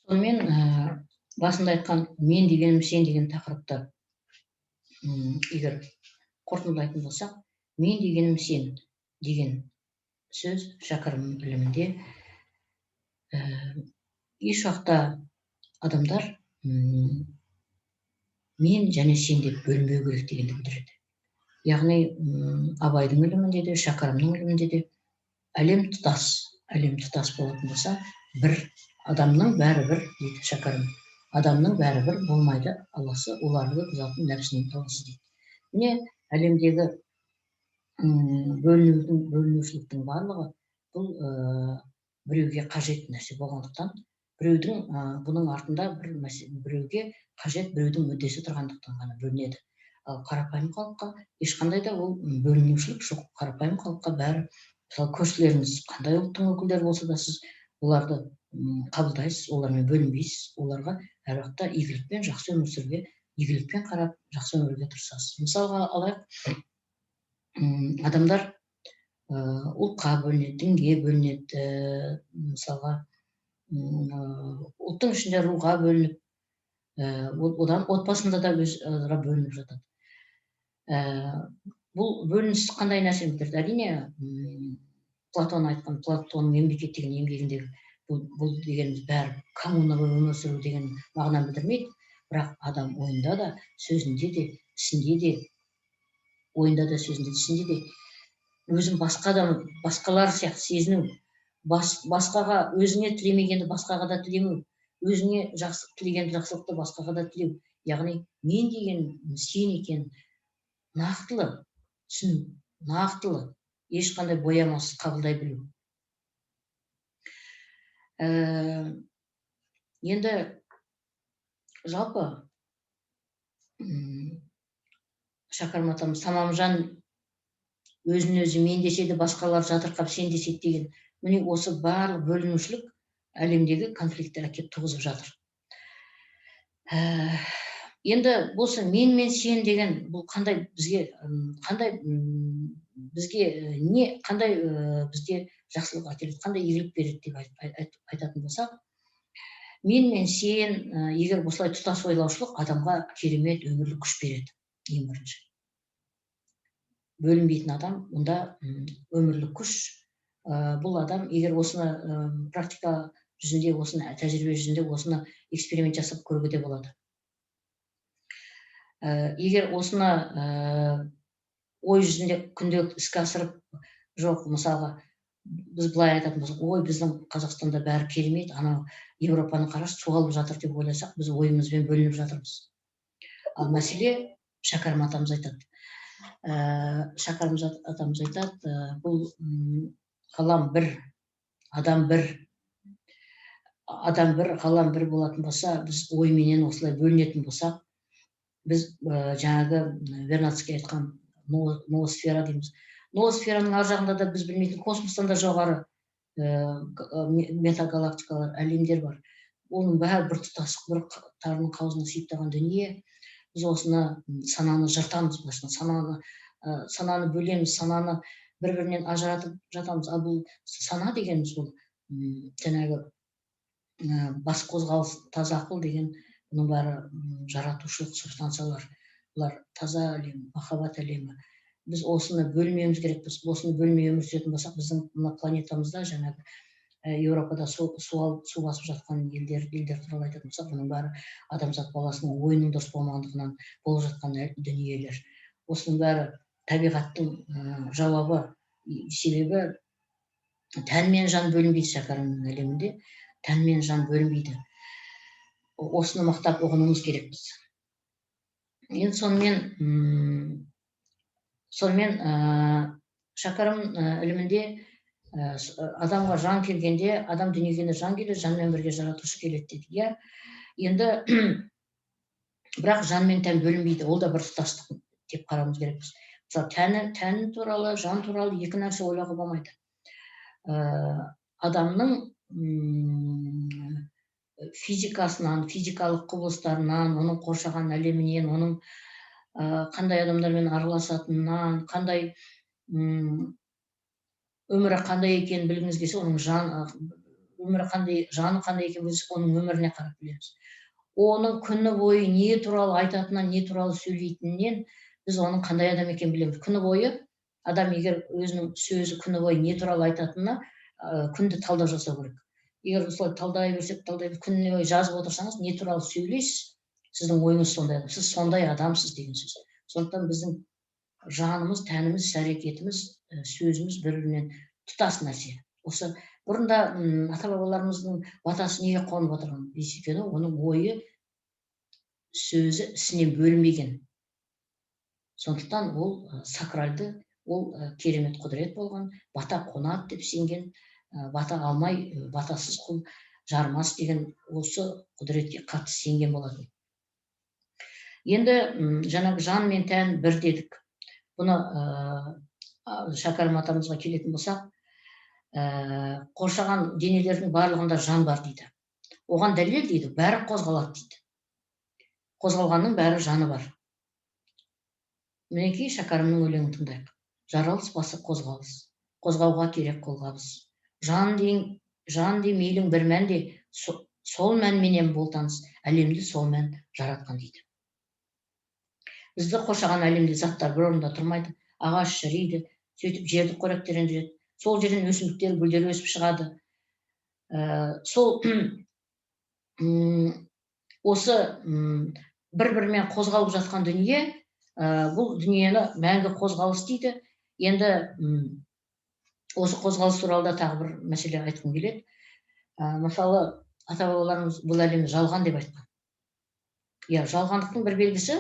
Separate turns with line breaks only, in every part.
Сонымен басында айтқан мен дегенім сен деген тақырыпты егер қорытындылайтын болсақ, мен дегенім сен деген сөз шәкәрім ілімінде еш уақытта адамдар мен және сен деп бөлінбеу керек дегенді білдіреді. Яғни Абайдың ілімінде де, шәкәрімнің ілімінде де әлем тұтас болатын болса, бір адамның бәрі бір дейді шәкәрім. Адамның бәрі бір болмайды, Алласы оларды бұзатын нәпсінен тауасыз дейді. Міне әлемдегі бөлінушіліктің барлығы бұл біреуге қажет нәрсе болғандықтан, біреудің бұның артында біреуге қажет біреудің мүддесі тұрғандықтан ғана бөлінеді. Ал қарапайым халыққа ешқандай да ол бөлінушілік жоқ. Қарапайым халыққа бәрі, мысалы көршілеріңіз қандай ұлттың өкілдері болса да, сіз оларды қабылдайсыз, олармен бөлінбейсіз, оларға әр уақытта игілікпен жақсы өмір сүруге, игілікпен қарап жақсы өмірге тырысасыз. Мысалға алайық, адамдар ұлтқа бөлінеді, дінге бөлінеді, мысалға ұлттың ішінде руға бөлініп, одан отбасында да өзара бөлініп жатады. Бұл бөлініс қандай нәрсені білдіреді? Әрине, Платон айтқан, Платонның мемлекет деген еңбегіндегі бұл дегеніміз бәрі коммунаға өмір сүру деген мағынаны білдірмейді. Бірақ адам ойында да, сөзінде де, ісінде де, ойында да, сөзінде де, ісінде де өзін басқалар сияқты сезіну, басқаға өзіңе тілемегенді басқаға да тілемеу, өзіңе тілегенді жақсылықты басқаға да тілеу. Яғни мен деген сен екен нақтылы түсіну, нақтылы, ешқандай боямасыз қабылдай білу. Енді жалпы шәкәрім атамыз Тамамжан өзін өзі мен десе де басқалар жатырқап сен деседі деген, міне осы барлық бөлінушілік әлемдегі конфликттер әкеліп туғызып жатыр. Енді болса мен сен деген бұл қандай бізге жақсылық әкеледі, қандай игілік береді деп айтатын болсақ, мен сен егер осылай тұтас ойлаушылық адамға керемет өмірлік күш береді. Ең бірінші. Бөлінбейтін адам, онда өмірлік күш. Бұл адам егер осыны практика жүзінде, осыны тәжірибе жүзінде, осыны эксперимент жасап көруге де болады. Егер осыны ой жүзінде күнделікті іске асырып, жоқ, мысалға, біз былай айтатын болсақ, ой, біздің Қазақстанда бәрі керемет, анау Европаны қарашы, су алып жатыр деп ойласақ, біз ойымызбен бөлініп жатырмыз. Ал мәселе, шәкәрім атамыз айтады. Бұл ғалам бір, адам бір, ғалам бір болатын болса, біз ойменен осылай бөлінетін болсақ, біз жаңағы Вернадский айтқан ноосфера дейміз. Ноосфераның ар жағында да біз білмейтін космостан да жоғары метагалактикалар, әлемдер бар. Оның бәрі бір тұтастық, бір тарының қауызына сыйып тұрған дүние. Біз осыны сананы жыртамыз, сананы бөлеміз, сананы бір-бірінен ажыратып жатамыз. Ал бұл сана дегеніміз бұл жаңағы бас қозғалыс, таза ақыл деген, бұның бәрі жаратушылық субстанциялар. Бұлар таза әлем, махаббат әлемі. Біз осыны бөлмеуіміз керекпіз. Осыны бөлмей өмір сүретін болсақ, біздің мына планетамызда жаңағы Еуропада су басып жатқан елдер туралы айтатын болсақ, бұның бәрі адамзат баласының ойының дұрыс болмағандығынан болып жатқан дүниелер. Осының бәрі табиғаттың жауабы. Себебі тән мен жан бөлінбейді шәкәрімнің әлемінде. Тән мен жан бөлінбейді. Осыны мақтап ұғынуымыз керекпіз. Енді сонымен шәкәрім ілімінде адамға жан келгенде, адам дүниеге жан келеді, жанмен бірге жаратушы келеді дейді. Енді бірақ жан мен тән бөлінбейді, ол да бір тұтастық деп қарауымыз керекпіз. Мысалы, тән туралы, жан туралы екі нәрсе ойлауға болмайды. Адамның физикасынан, физикалық құбылыстарынан, оның қоршаған әлемінен, оның қандай адамдармен араласатынынан, өмірі қандай екенін білгіңіз келсе, оның өмірі қандай, жаны қандай екенін біз оның өміріне қарап білеміз. Оның күні бойы не туралы айтатынынан, не туралы сөйлейтінінен біз оның қандай адам екенін білеміз. Күні бойы адам егер өзінің сөзі күні бойы не туралы айтатынына күнді талдау жасау керек. Егер осылай талдай берсек, күніне бойы жазып отырсаңыз, не туралы сөйлейсіз, сіздің ойыңыз сондай, сіз сондай адамсыз деген сөз. Сондықтан біздің жанымыз, тәніміз, іс-әрекетіміз, сөзіміз бір-бірінен тұтас нәрсе. Осы бұрында ата-бабаларымыздың батасы неге қонып отырған өйткені оның ойы, сөзі ісінен бөлінбеген. Сондықтан ол сакральды, ол керемет құдірет болған, бата қонады деп сенген, бата алмай, батасыз құл жарымас деген осы құдіретке қатты сенген болатын. Енді жаңағы жан мен тән бір дедік. Бұны Шәкәрім атамызға келетін болсақ, қоршаған денелердің барлығында жан бар дейді. Оған дәлел дейді, бәрі қозғалады дейді. Қозғалғанның бәрі жаны бар. Мінекей Шәкәрімнің өлеңін тыңдайық. Жаралыс басы қозғалыс, қозғауға керек қолғабыс. Жан де мейлің бір мәнде, сол мәнменен болтаныс, әлемді сол мән жаратқан дейді. Бізді қоршаған әлемде заттар бір орында тұрмайды. Ағаш шіриді, сөйтіп жерді қоректендіреді. Сол жерден өсімдіктер, гүлдер өсіп шығады. Сол осы бір-бірімен қозғалып жатқан дүние, бұл дүниені мәңгі қозғалыс дейді. Енді осы қозғалыс туралы да тағы бір мәселе айтқым келеді. Мысалы, ата-бабаларымыз бұл әлемді жалған деп айтқан. Жалғандықтың бір белгісі,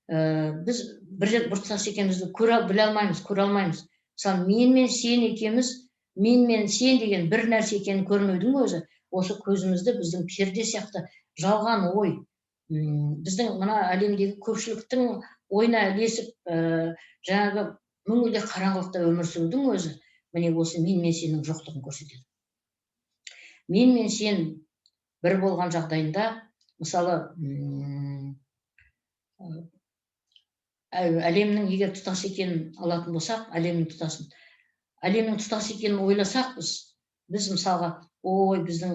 біз біртұтас екенімізді біле алмаймыз, көре алмаймыз. Мысалы, мен мен сен екеніміз, мен мен сен деген бір нәрсе екенін көрмеудің өзі, осы көзімізді біздің перде сияқты жалған ой, біздің мына әлемдегі көпшіліктің ойына ілесіп, жаңағы мүлде қараңғылықта өмір сүрудің өзі, міне осы мен мен сенің жоқтығын көрсетеді. Мен мен сен бір болған жағдайында, мысалы, әлемнің егер тұтас екенін алатын болсақ, әлемнің тұтас екенін ойласақ, біз мысалға, ой, біздің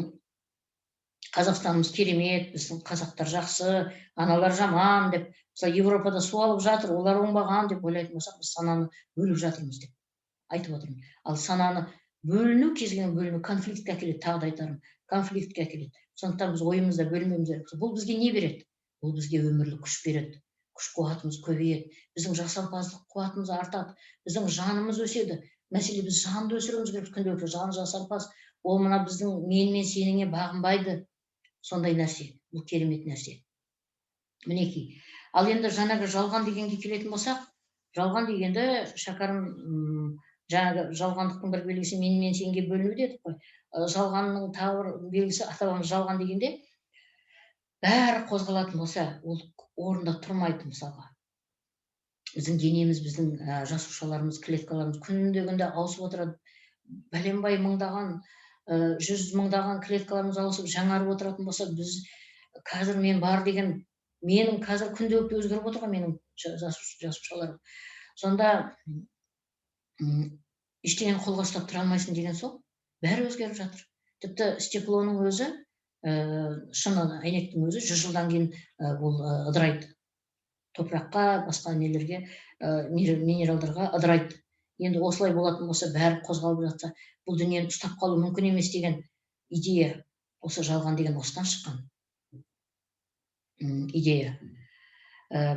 Қазақстанымыз керемет, біздің қазақтар жақсы, аналар жаман деп, мысалы, Европада су алып жатыр, олар оңбаған деп ойлайтын болсақ, біз сананы бөліп жатырмыз деп айтып отырмын. Ал сананы бөліну, кез келген бөліну конфликтке әкеледі, тағы да айтарым, конфликтке әкеледі. Сондықтан біз ойымызда бөлмеуіміз керек. Бұл бізге не береді? Бұл бізге өмірлік күш береді. Күш-қуатымыз көбейеді, біздің жасампаздық қуатымыз артады, біздің жанымыз өседі. Мәселе біз жанды өсіруіміз керек, күнделікті жан жасампаз. Ол мына біздің мен мен сеніңе бағынбайды. Сондай нәрсе, бұл керемет нәрсе. Мінекей. Ал енді жаңағы жалған дегенге келетін болсақ, жалған дегенді Шәкәрім жаңағы жалғандықтың бір белгісі мен мен сенге бөліну дедік қой. Жалғанның тағы бір белгісі, ата-бабамыз жалған дегенде бәрі қозғалатын болса, ол орында тұрмайды. Мысалға, біздің денеміз, біздің жасушаларымыз, клеткаларымыз күнде ауысып отырады. Бәленбай мыңдаған, 100 мыңдаған клеткаларымыз ауысып жаңарып отыратын болса, біз қазір мен бар деген, менің қазір күнделікті өзгеріп отырған менің жасушаларым. Сонда ештеңені қолға ұстап тұра алмайсың деген сол, бәрі өзгеріп жатыр. Тіпті стеклоның өзі, шыны әйнектің өзі 100 жылдан кейін бұл ыдырайды. Топыраққа, басқа нелерге, минералдарға ыдырайды. Енді осылай болатын болса, бәрі қозғалып жатса, бұл дүниені ұстап қалу мүмкін емес деген идея, осы жалған деген осыдан шыққан идея.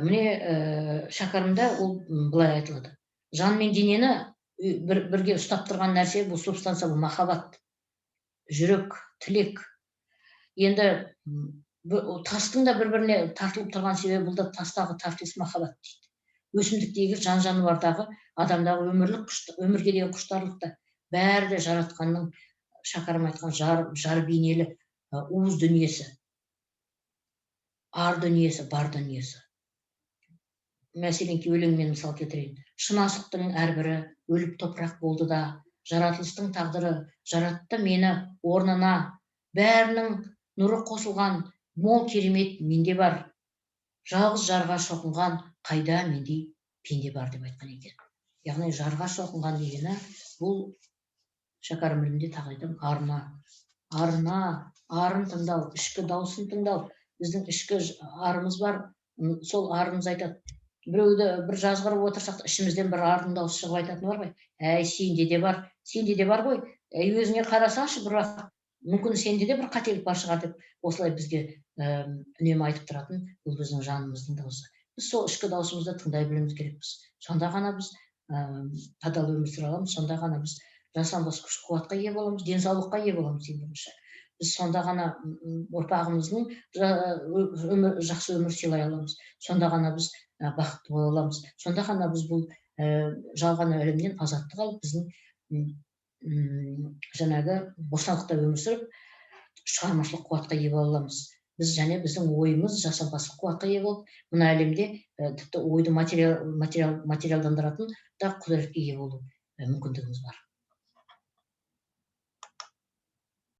Міне Шәкәрімде ол былай айтылады. Жан мен денені бірге ұстап тұрған нәрсе, бұл субстанция, бұл махаббат, жүрек, тілек. Енді тастың да бір-біріне тартылып тұрған себебі, бұл да тастағы тартылыс махаббат дейді. Өсімдіктегі, жан-жануардағы, адамдағы өмірге деген құштарлықта бәрі де жаратқанның, Шәкәрім айтқан жар бейнелі уыз дүниесі, ар дүниесі, бар дүниесі. Мәселен, өлеңмен мысал келтірейін. Шын асықтың әрбірі өліп топырақ болды да, жаратылыстың тағдыры жаратты мені орнына, бәрінің нұры қосылған мол керемет менде бар, жалғыз жарға шоқынған қайда мендей пенде бар деп айтқан екен. Яғни жарға шоқынған дегені бұл Шәкәрім өлеңінде тағы айтам, арына, арын тыңдау, ішкі дауысын тыңдау. Біздің ішкі арымыз бар, сол арымыз айтады. Біреуді бір жазғырып отырсақ, ішімізден бір ардың дауысы шығып айтатыны бар ғой. Әй, сенде де бар ғой. Әй, өзіңе қарасаңшы бір уақыт, мүмкін сенде де бір қателік бар шығар деп, осылай бізге үнемі айтып тұратын бұл біздің жанымыздың дауысы. Біз сол ішкі даусымызды тыңдай білуіміз керекпіз. Сонда ғана біз адал өмір сүре аламыз, сонда ғана біз жасампаз күш қуатқа ие боламыз, денсаулыққа ие боламыз ең бірінші. Біз сонда ғана ұрпағымыздың жақсы өмір сыйлай аламыз. Сонда ғана біз бақытты бола аламыз. Сонда ғана біз бұл жалған әлемнен азаттық алып, біздің жаңағы бостандықта өмір сүріп, шығармашылық қуатқа ие бола аламыз. Біз және біздің ойымыз жасампаздық қуатқа ие болып, мына әлемде тіпті ойды материалдандыратын да құдіретке ие болу мүмкіндігіміз бар.